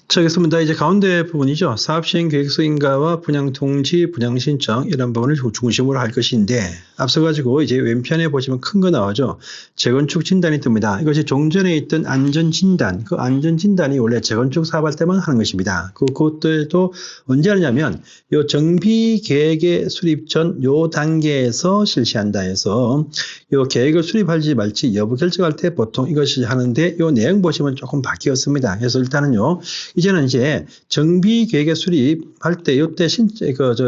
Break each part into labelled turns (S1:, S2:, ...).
S1: 자, 알겠습니다. 이제 가운데 부분이죠. 사업시행 계획서 인가와 분양통지, 분양신청 이런 부분을 중심으로 할 것인데 앞서 가지고 이제 왼편에 보시면 큰 거 나오죠. 재건축 진단이 뜹니다. 이것이 종전에 있던 안전진단, 그 안전진단이 원래 재건축 사업할 때만 하는 것입니다. 그것들도 언제 하냐면 요 정비계획의 수립 전 요 단계에서 실시한다 해서 요 계획을 수립할지 말지 여부 결정할 때 보통 이것이 하는데 요 내용 보시면 조금 바뀌었습니다. 그래서 일단은요. 이제는 이제 정비 계획에 수립할 때 요때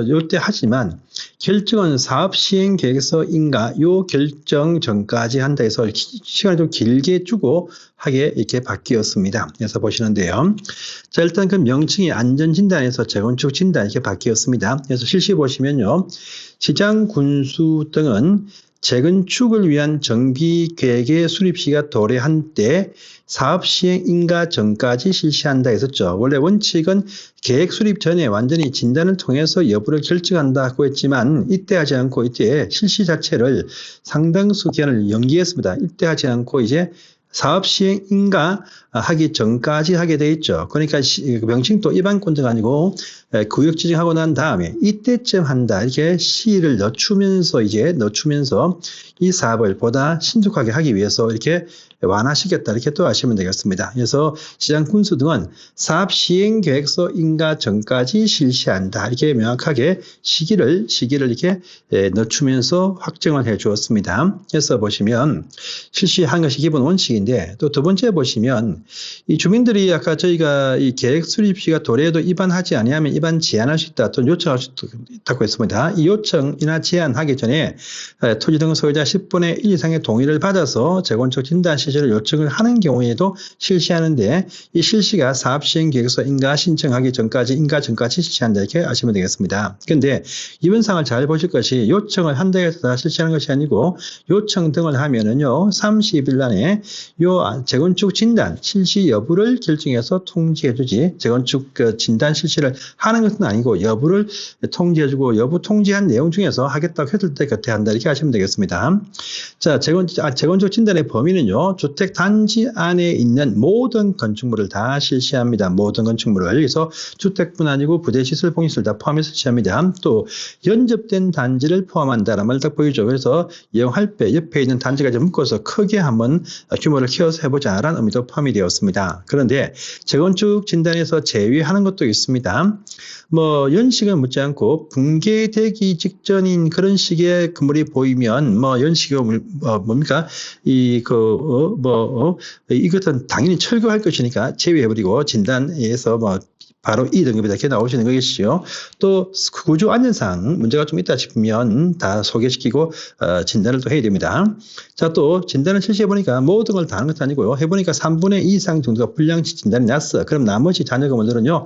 S1: 요때 하지만 결정은 사업 시행 계획서 인가 요 결정 전까지 한다 해서 시간을 좀 길게 주고 하게 이렇게 바뀌었습니다. 그래서 보시는데요. 자, 일단 그 명칭이 안전진단에서 재건축 진단 이렇게 바뀌었습니다. 그래서 실시 보시면요. 시장 군수 등은 재건축을 위한 정비 계획의 수립 시가 도래한 때 사업 시행 인가 전까지 실시한다 했었죠. 원래 원칙은 계획 수립 전에 완전히 진단을 통해서 여부를 결정한다고 했지만 이때 하지 않고 이때 실시 자체를 상당수 기간을 연기했습니다. 이때 하지 않고 이제 사업 시행 인가 하기 전까지 하게 돼 있죠. 그러니까 명칭도 일반권자가 아니고 구역 지정하고 난 다음에 이때쯤 한다. 이렇게 시를 넣추면서 이 사업을 보다 신속하게 하기 위해서 이렇게 완화시켰다. 이렇게 또 아시면 되겠습니다. 그래서 시장 군수 등은 사업 시행 계획서 인가 전까지 실시한다. 이렇게 명확하게 시기를 이렇게 넣추면서 확정을 해 주었습니다. 그래서 보시면 실시한 것이 기본 원칙인데 또 두 번째 보시면 이 주민들이 아까 저희가 이 계획 수립 시가 도래해도 입안하지 아니하면 입안 제한할 수 있다. 또는 요청할 수 있다고 했습니다. 이 요청이나 제한하기 전에 토지 등 소유자 10분의 1 이상의 동의를 받아서 재건축 진단 실시를 요청을 하는 경우에도 실시하는데 이 실시가 사업 시행 계획서 인가 신청하기 전까지 실시한다 이렇게 아시면 되겠습니다. 그런데 이번 사항을 잘 보실 것이 요청을 한다 해서 다 실시하는 것이 아니고 요청 등을 하면은요 30일 안에 요 재건축 진단 실시 여부를 결정해서 통지해주지 재건축 진단 실시를 하는 것은 아니고 여부를 통지해주고 여부 통지한 내용 중에서 하겠다고 했을 때 그때 한다 이렇게 하시면 되겠습니다. 자, 재건축 진단의 범위는요 주택 단지 안에 있는 모든 건축물을 다 실시합니다. 모든 건축물을. 그래서 주택뿐 아니고 부대시설, 봉시설 다 포함해서 실시합니다. 또 연접된 단지를 포함한다는 말 딱 보이죠. 그래서 이용할 때 옆에 있는 단지가 좀 묶어서 크게 한번 규모를 키워서 해보자라는 의미도 포함이 되었습니다. 그런데 재건축 진단에서 제외하는 것도 있습니다. 뭐 연식은 묻지 않고 붕괴되기 직전인 그런 식의 건물이 보이면 뭐 연식이 뭡니까 이것은 당연히 철거할 것이니까 제외해버리고 진단에서 뭐 바로 2등급이다 이렇게 나오시는 것이죠. 또 구조 안전상 문제가 좀 있다 싶으면 다 소개시키고 진단을 또 해야 됩니다. 자, 또 진단을 실시해보니까 모든 걸 다 하는 것도 아니고요. 해보니까 3분의 2 이상 정도가 불량치 진단이 났어. 그럼 나머지 잔여 건물들은요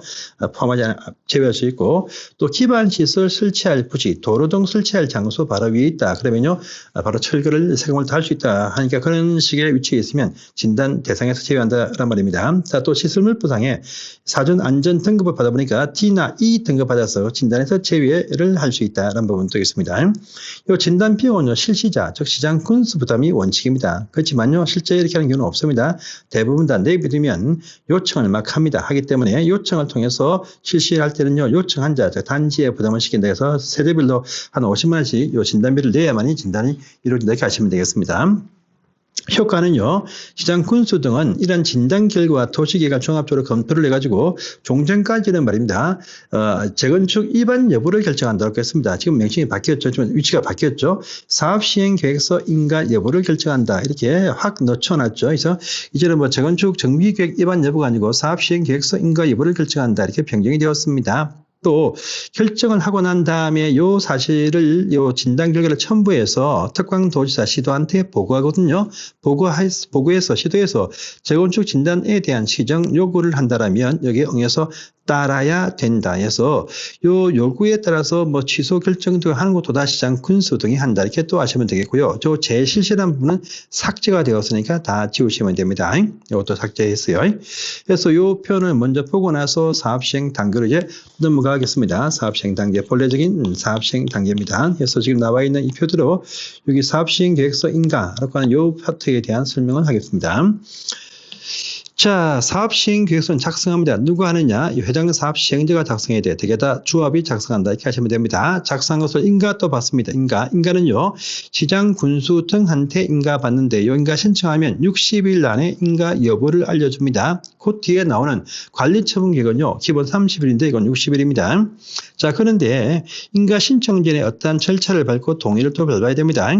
S1: 제외할 수 있고 또 기반 시설 설치할 부지, 도로 등 설치할 장소 바로 위에 있다. 그러면요 바로 철거를 세금을 다 할 수 있다 하니까 그런 식의 위치에 있으면 진단 대상에서 제외한다란 말입니다. 자, 또 시설물부상에 사전 안전 등급을 받아보니까 D나 E 등급 받아서 진단에서 제외를 할 수 있다는 부분도 있습니다. 이 진단 비용은요 실시자, 즉 시장 군수 부담이 원칙입니다. 그렇지만요 실제 이렇게 하는 경우는 없습니다. 대부분 다 내비두면 요청을 막 합니다. 하기 때문에 요청을 통해서 실시할 때는요 요청한 자, 즉 단지에 부담을 시킨다 해서 세대별로 한 50만 원씩 요 진단비를 내야만이 진단이 이루어진다 이렇게 하시면 되겠습니다. 효과는요, 시장 군수 등은 이런 진단 결과와 도시계획을 종합적으로 검토를 해가지고 종전까지는 말입니다. 재건축 위반 여부를 결정한다고 했습니다. 지금 명칭이 바뀌었죠. 위치가 바뀌었죠. 사업 시행 계획서 인가 여부를 결정한다. 이렇게 확 넣쳐놨죠. 그래서 이제는 뭐 재건축 정비계획 위반 여부가 아니고 사업 시행 계획서 인가 여부를 결정한다. 이렇게 변경이 되었습니다. 또 결정을 하고 난 다음에 요 사실을 요 진단 결과를 첨부해서 특광도지사 시도한테 보고하거든요. 보고해서 시도해서 재건축 진단에 대한 시정 요구를 한다라면 여기에 응해서 따라야 된다 해서 요 요구에 따라서 뭐 취소 결정 등 하는 것도 다 시장 군수 등이 한다 이렇게 또 아시면 되겠고요. 저 제실시라는 부분은 삭제가 되었으니까 다 지우시면 됩니다. 이것도 삭제했어요. 그래서 요 표를 먼저 보고 나서 사업시행 단계로 이제 넘어가겠습니다. 사업시행 단계, 본래적인 사업시행 단계입니다. 그래서 지금 나와 있는 이 표대로 여기 사업시행 계획서 인가라고 하는 요 파트에 대한 설명을 하겠습니다. 자, 사업시행계획서는 작성합니다. 누가 하느냐? 이 회장 사업시행자가 작성해야 돼. 대개 다 주합이 작성한다. 이렇게 하시면 됩니다. 작성한 것을 인가 또 받습니다. 인가는요, 시장, 군수 등한테 인가 받는데, 요 인가 신청하면 60일 안에 인가 여부를 알려줍니다. 그 뒤에 나오는 관리처분계획은요, 기본 30일인데 이건 60일입니다. 자, 그런데 인가 신청 전에 어떠한 절차를 밟고 동의를 또 밟아야 됩니다.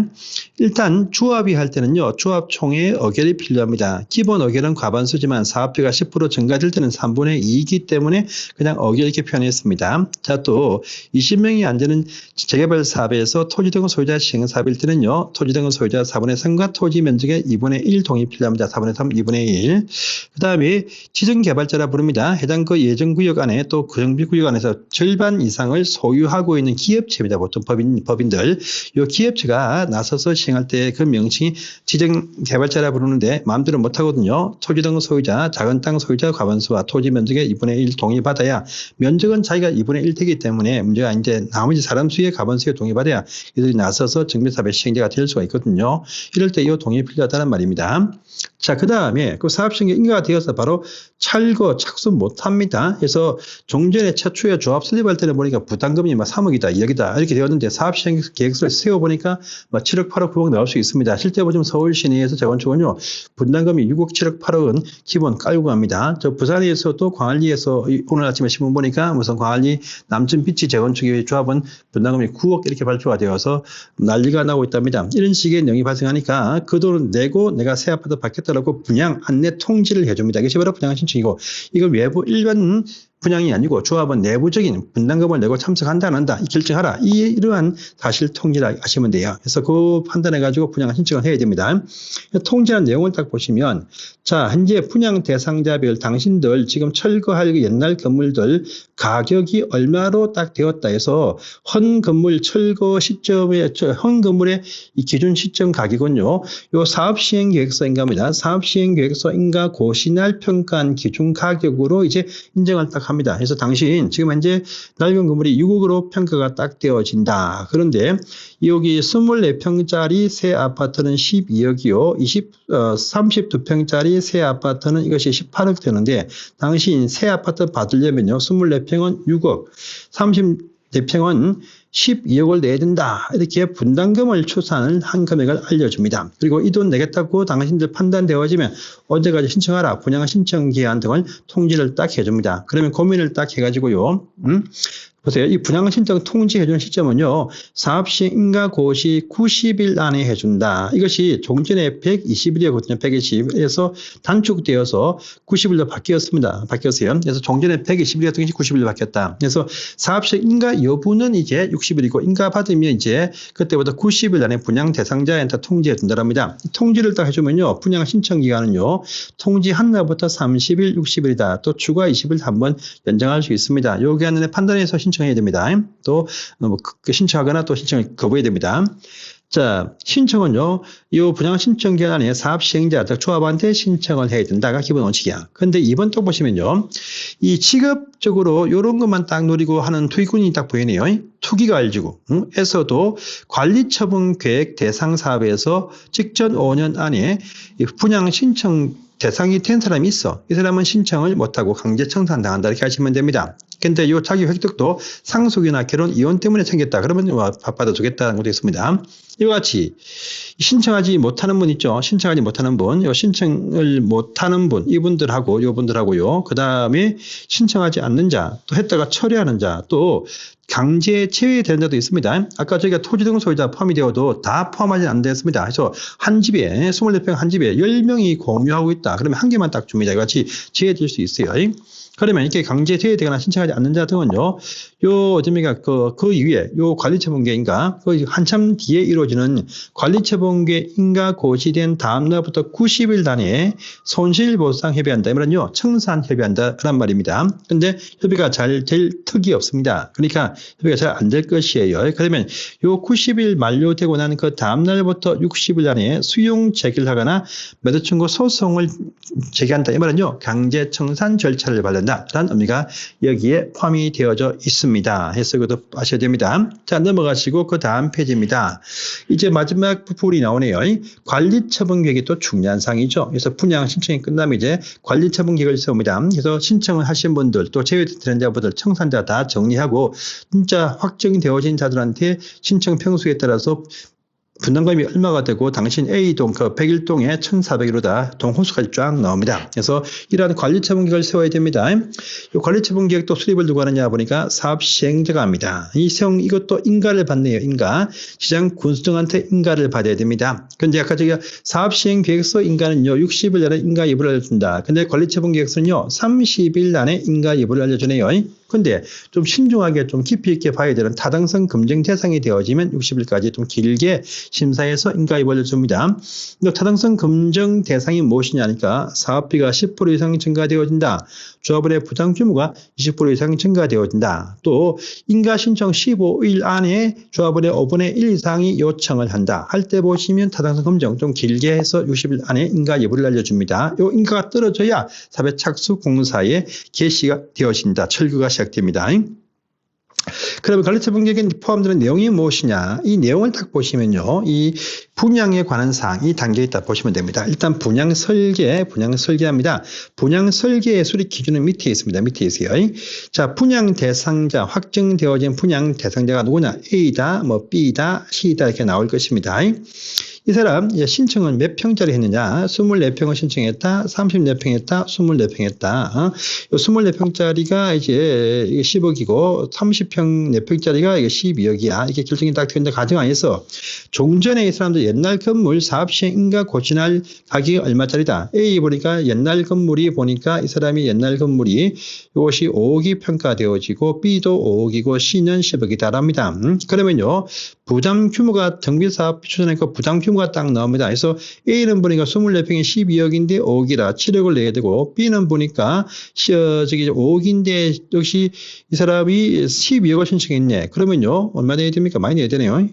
S1: 일단 주합이 할 때는요, 주합총회의 의결이 필요합니다. 기본 의결은 과반수지만 사업비가 10% 증가될 때는 3분의 2이기 때문에 그냥 의결 이렇게 표현했습니다. 자, 또 20명이 안 되는 재개발 사업에서 토지 등은 소유자 시행 사업일 때는요, 토지 등은 소유자 4분의 3과 토지 면적의 2분의 1 동의 필요합니다. 4분의 3, 2분의 1. 그 다음에 지정개발자라 부릅니다. 해당 그 예정구역 안에 또 정비구역 안에서 절반 이상을 소유하고 있는 기업체입니다. 보통 법인들. 이 기업체가 나서서 시행할 때 그 명칭이 지정개발자라 부르는데 마음대로 못하거든요. 토지 등 소유자, 작은 땅 소유자 과반수와 토지 면적의 2분의 1 동의받아야 면적은 자기가 2분의 1 되기 때문에 문제가 이제 나머지 사람 수의 과반수에 동의받아야 이들이 나서서 정비사업의 시행자가 될 수가 있거든요. 이럴 때 이 동의 필요하다는 말입니다. 자, 그 다음에 그 사업시행이 인가가 되어서 바로 철거, 착수 못합니다. 그래서 종전에 최초에 조합 설립할 때는 보니까 부담금이 막 3억이다, 2억이다 이렇게 되었는데 사업시행 계획서를 세워보니까 막 7억, 8억, 9억 나올 수 있습니다. 실제 보시면 서울 시내에서 재건축은요, 분담금이 6억, 7억, 8억은 기본 깔고 갑니다. 저 부산에서도 광안리에서 오늘 아침에 신문 보니까 무슨 광안리 남천비치 재건축의 조합은 분담금이 9억 이렇게 발표가 되어서 난리가 나고 있답니다. 이런 식의 내용이 발생하니까 그 돈을 내고 내가 새 아파트 받겠다라고 분양 안내 통지를 해줍니다. 이것이 바로 분양 신청이고, 이걸 외부 일반 분양이 아니고 조합은 내부적인 분담금을 내고 참석한다 안 한다 결정하라, 이러한 사실 통지라 하시면 돼요. 그래서 그 판단해 가지고 분양 신청을 해야 됩니다. 통지한 내용을 딱 보시면, 자, 현재 분양 대상자별 당신들 지금 철거할 옛날 건물들 가격이 얼마로 딱 되었다 해서 헌 건물 철거 시점에 헌 건물의 이 기준 시점 가격은요, 요 사업시행계획서인가입니다. 사업시행계획서 인가 고시날 평가한 기준 가격으로 이제 인정을 딱 합니다. 그래서 당신 지금 현재 낡은 건물이 6억으로 평가가 딱 되어진다. 그런데 여기 24평짜리 새 아파트는 12억이요. 32평짜리 새 아파트는 이것이 18억 되는데, 당신 새 아파트 받으려면요, 24평은 6억, 34평은 12억을 내야 된다. 이렇게 분담금을 추산을 한 금액을 알려줍니다. 그리고 이 돈 내겠다고 당신들 판단되어지면 언제까지 신청하라, 분양 신청 기한 등을 통지를 딱 해줍니다. 그러면 고민을 딱 해가지고요. 보세요. 이 분양 신청 통지해주는 시점은요, 사업시행 인가 고시 90일 안에 해준다. 이것이 종전에 120일이었거든요. 120일에서 단축되어서 90일로 바뀌었습니다. 바뀌었어요. 그래서 종전에 120일이었던 것이 90일로 바뀌었다. 그래서 사업시행 인가 여부는 이제 60일이고, 인가 받으면 이제 그때부터 90일 안에 분양 대상자한테 통지해 준다랍니다. 통지를 딱 해주면요, 분양 신청 기간은요, 통지한 날부터 30일, 60일이다. 또 추가 20일 한번 연장할 수 있습니다. 요 기간 안에 판단해서 신청해야 됩니다. 또 신청하거나 또 신청을 거부해야 됩니다. 자, 신청은요, 이 분양 신청 기간에 사업 시행자, 즉 조합한테 신청을 해야 된다가 기본 원칙이야. 근데 이번 또 보시면요, 이 직업적으로 이런 것만 딱 노리고 하는 투기꾼이 딱 보이네요. 투기가 알지고, 에서도 관리처분 계획 대상 사업에서 직전 5년 안에 분양 신청 대상이 된 사람이 있어. 이 사람은 신청을 못하고 강제 청산당한다. 이렇게 하시면 됩니다. 근데 이 자기 획득도 상속이나 결혼, 이혼 때문에 생겼다. 그러면 받아주겠다는 것도 있습니다. 이와 같이 신청하지 못하는 분 있죠. 신청하지 못하는 분, 요 신청을 못하는 분, 이분들하고 요분들하고요. 그 다음에 신청하지 않는 자, 또 했다가 처리하는 자, 또 강제 체외되는 자도 있습니다. 아까 저희가 토지 등 소유자 포함이 되어도 다 포함하지 않습니다. 그래서 한 집에 24평 한 집에 10명이 공유하고 있다. 그러면 한 개만 딱 줍니다. 같이 제외될 수 있어요. 그러면 이렇게 강제 제외되거나 신청하지 않는 자 등은요, 어딥니까, 그 이후에, 관리처분계인가, 한참 뒤에 이루어지는 관리처분계 인가 고시된 다음날부터 90일 단위에 손실보상 협의한다. 이 말은요, 청산 협의한다. 그란 말입니다. 근데 협의가 잘 될 턱이 없습니다. 그러니까 협의가 잘 안 될 것이에요. 그러면 요 90일 만료되고 난 그 다음날부터 60일 안에 수용 제기하거나 매도 청구 소송을 제기한다. 이 말은요, 강제 청산 절차를 밟는다. 라는 의미가 여기에 여기에 포함이 되어져 있습니다. 해서 그것도 아셔야 됩니다. 자, 넘어가시고 그 다음 페이지입니다. 이제 마지막 부분이 나오네요. 관리처분 계획이 또 중요한 사항이죠. 그래서 분양 신청이 끝나면 이제 관리처분 계획을 세웁니다. 그래서 신청을 하신 분들 또 제외되는 자분들 청산자 다 정리하고 진짜 확정되어진 자들한테 신청 평수에 따라서 분담금이 얼마가 되고 당신 A동 그 101동에 1,400으로다 동호수까지 쫙 나옵니다. 그래서 이러한 관리처분 계획을 세워야 됩니다. 이 관리처분 계획도 수립을 누가 하느냐 보니까 사업시행자가 합니다. 이것도 인가를 받네요. 인가. 시장 군수청한테 인가를 받아야 됩니다. 근데 아까 저희가 사업시행계획서 인가는요 60일 안에 인가 여부를 알려준다. 근데 관리처분 계획서는요 30일 안에 인가 여부를 알려주네요. 근데 좀 신중하게 좀 깊이 있게 봐야 되는 타당성 검증 대상이 되어지면 60일까지 좀 길게 심사해서 인가입을 알려줍니다. 타당성 검증 대상이 무엇이냐니까 사업비가 10% 이상 증가되어진다. 조합원의 부담 규모가 20% 이상 증가되어진다. 또 인가 신청 15일 안에 조합원의 5분의 1 이상이 요청을 한다. 할 때 보시면 타당성 검증 좀 길게 해서 60일 안에 인가 여부를 알려줍니다. 이 인가가 떨어져야 사업의 착수 공사에 개시가 되어진다. 철거가 시작됩니다. 그러면 관리처분 계획에 포함되는 내용이 무엇이냐? 이 내용을 딱 보시면요. 이 분양에 관한 사항이 담겨 있다 보시면 됩니다. 일단 분양 설계합니다. 분양 설계의 수립 기준은 밑에 있습니다. 밑에 있어요. 자, 분양 대상자, 확정되어진 분양 대상자가 누구냐? A다, 뭐 B다, C다 이렇게 나올 것입니다. 이 사람 신청은 몇 평짜리 했느냐? 24평을 신청했다, 34평 했다, 24평 했다. 24평짜리가 이제 10억이고 30평 4평짜리가 12억이야. 이게 결정이 딱 되는데 가정 안에서 종전에 이 사람들 옛날 건물 사업시행 인가 고지날 가격이 얼마짜리다. A 보니까 옛날 건물이 보니까 이 사람이 옛날 건물이 이것이 5억이 평가되어지고 B도 5억이고 C는 10억이다랍니다. 그러면요. 부담 규모가 정비사업 추진하니까 부담 규모가 딱 나옵니다. 그래서 A는 보니까 24평에 12억인데 5억이라 7억을 내야 되고 B는 보니까 5억인데 역시 이 사람이 12억을 신청했네. 그러면요. 얼마 내야 됩니까? 많이 내야 되네요.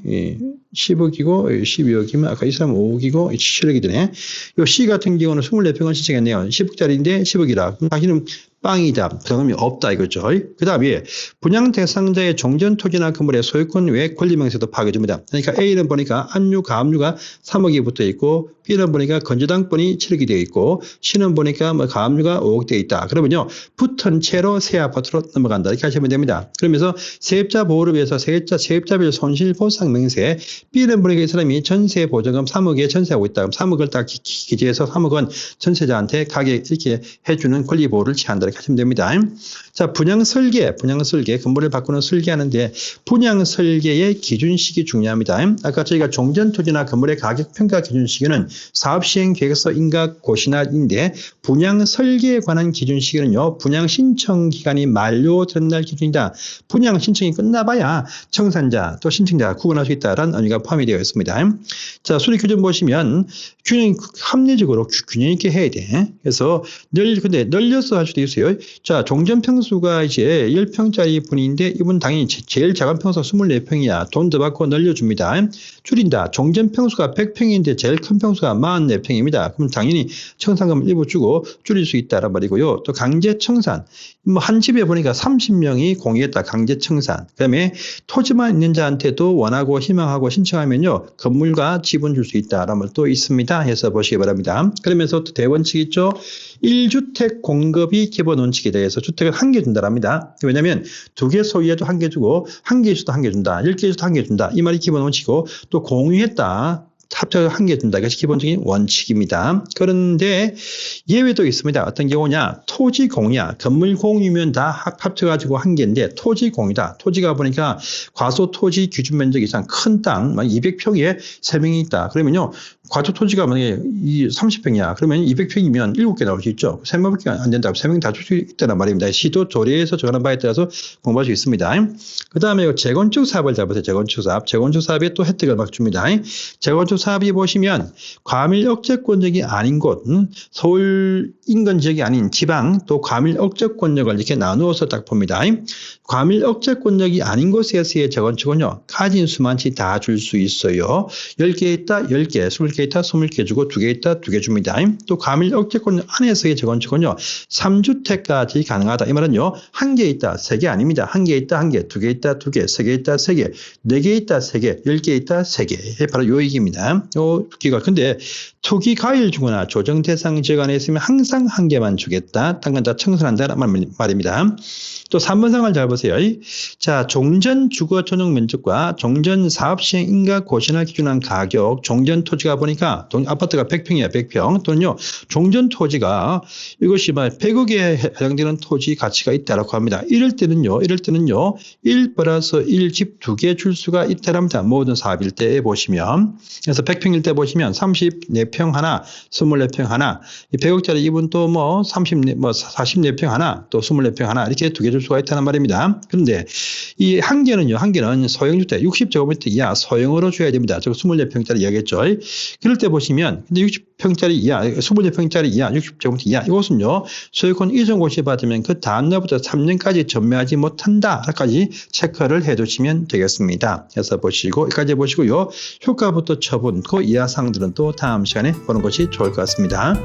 S1: 10억이고 12억이면 아까 이 사람은 5억이고 7억이 되네. 이 C 같은 경우는 24평을 신청했네요. 10억짜리인데 10억이라. 그럼 당신은 빵이다. 부담금이 없다 이거죠. 그 다음에 분양 대상자의 종전 토지나 건물의 소유권 외 권리명세도 파악해줍니다. 그러니까 A는 보니까 압류, 가압류가 3억이 붙어 있고 B는 보니까 건조당권이 7억이 되어 있고 C는 보니까 뭐 가압류가 5억 되어 있다. 그러면요. 붙은 채로 새 아파트로 넘어간다. 이렇게 하시면 됩니다. 그러면서 세입자 보호를 위해서 세입자별 손실보상 명세 B는 보니까 이 사람이 전세 보증금 3억에 전세하고 있다. 그럼 3억을 딱 기재해서 3억은 전세자한테 가게 이렇게 해주는 권리 보호를 취한다. 이렇게 하시면 됩니다. 자, 분양 설계, 건물을 바꾸는 설계하는데 분양 설계의 기준 시기 중요합니다. 아까 저희가 종전 토지나 건물의 가격 평가 기준 시기는 사업 시행 계획서 인가 고시날인데 분양 설계에 관한 기준 시기는요. 분양 신청 기간이 만료되는 날 기준이다. 분양 신청이 끝나봐야 청산자 또 신청자가 구분할 수 있다라는 의미가 포함이 되어 있습니다. 자, 수립 규정 보시면 균형 합리적으로 균형 있게 해야 돼. 그래서 근데 늘려서 할 수도 있어요. 자, 종전 평수가 이제 10평짜리 분인데 이분 당연히 제일 작은 평수가 24평이야. 돈 더 받고 늘려줍니다. 줄인다. 종전 평수가 100평인데 제일 큰 평수가 44평입니다. 그럼 당연히 청산금을 일부 주고 줄일 수 있다란 말이고요. 또 강제 청산. 뭐 한 집에 보니까 30명이 공유했다. 강제 청산. 그다음에 토지만 있는 자한테도 원하고 희망하고 신청하면요. 건물과 지분 줄 수 있다라는 말도 있습니다. 해서 보시기 바랍니다. 그러면서 또 대원칙 있죠. 1주택 공급이 기본 원칙에 대해서 주택을 한 개 준다랍니다. 왜냐하면 2개 소유해도 한 개 주고 1개 주도 한 개 준다. 10개 주도 한 개 준다. 이 말이 기본 원칙이고 또 공유했다. 합작을 한 개 준다. 이것이 기본적인 원칙입니다. 그런데 예외도 있습니다. 어떤 경우냐. 토지 공유야. 건물 공유면 다 합쳐가지고 한 개인데 토지 공유다. 토지가 보니까 과소 토지 기준 면적 이상 큰 땅 200평에 3명이 있다. 그러면요. 과소 토지가 만약에 30평이야. 그러면 200평이면 7개 나올 수 있죠. 3명밖에 안 된다고 3명 다 줄 수 있다는 말입니다. 시도 조례에서 정하는 바에 따라서 공부할 수 있습니다. 그 다음에 재건축 사업을 잡으세요. 재건축 사업. 재건축 사업에 또 혜택을 막 줍니다. 재건축 사업이 보시면 과밀 억제권역이 아닌 곳, 서울 인근 지역이 아닌 지방, 또 과밀 억제권역을 이렇게 나누어서 딱 봅니다. 과밀 억제권역이 아닌 곳에서의 재건축은요, 가진 수만치 다 줄 수 있어요. 10개 있다, 10개, 20개 10개 있다 20개 주고 2개 있다 2개 줍니다. 또 가밀 억제권 안에서의 재건축은요 3주택까지 가능하다. 이 말은요 1개 있다 3개 아닙니다. 1개 있다 1개, 2개 있다 2개, 3개 있다 3개, 4개 있다 3개, 10개 있다 3개. 바로 요 얘기입니다. 요 기가. 근데 토기 가일 주거나 조정 대상 지역 안에 있으면 항상 1개만 주겠다. 딴 건 다 청산한다는 말입니다. 또 3번 상을 잘 보세요. 자, 종전 주거 전용 면적과 종전 사업 시행 인가 고시를 기준한 가격, 종전 토지가 보니까 아파트가 100평이야, 100평. 또는요, 종전 토지가 이것이 100억에 해당되는 토지 가치가 있다라고 합니다. 이럴 때는요, 1 플러스 1 집 2개 줄 수가 있다랍니다. 모든 사업일 때 보시면. 그래서 100평일 때 보시면 34평 하나, 24평 하나, 100억짜리 이분 또 44평 하나, 또 24평 하나, 이렇게 2개 줄 수가 있다는 말입니다. 그런데 이 한 개는 소형주택 60제곱미터 이하 소형으로 줘야 됩니다. 저 24평짜리 이야기했죠. 그럴 때 보시면 근데 60평짜리 이하, 24평짜리 이하, 60제곱미터 이하 이것은요 소유권 이전 고시 받으면 그 다음 날부터 3년까지 전매하지 못한다까지 체크를 해두시면 되겠습니다. 그래서 보시고 여기까지 보시고요. 효과부터 처분 그 이하 사항들은 또 다음 시간에 보는 것이 좋을 것 같습니다.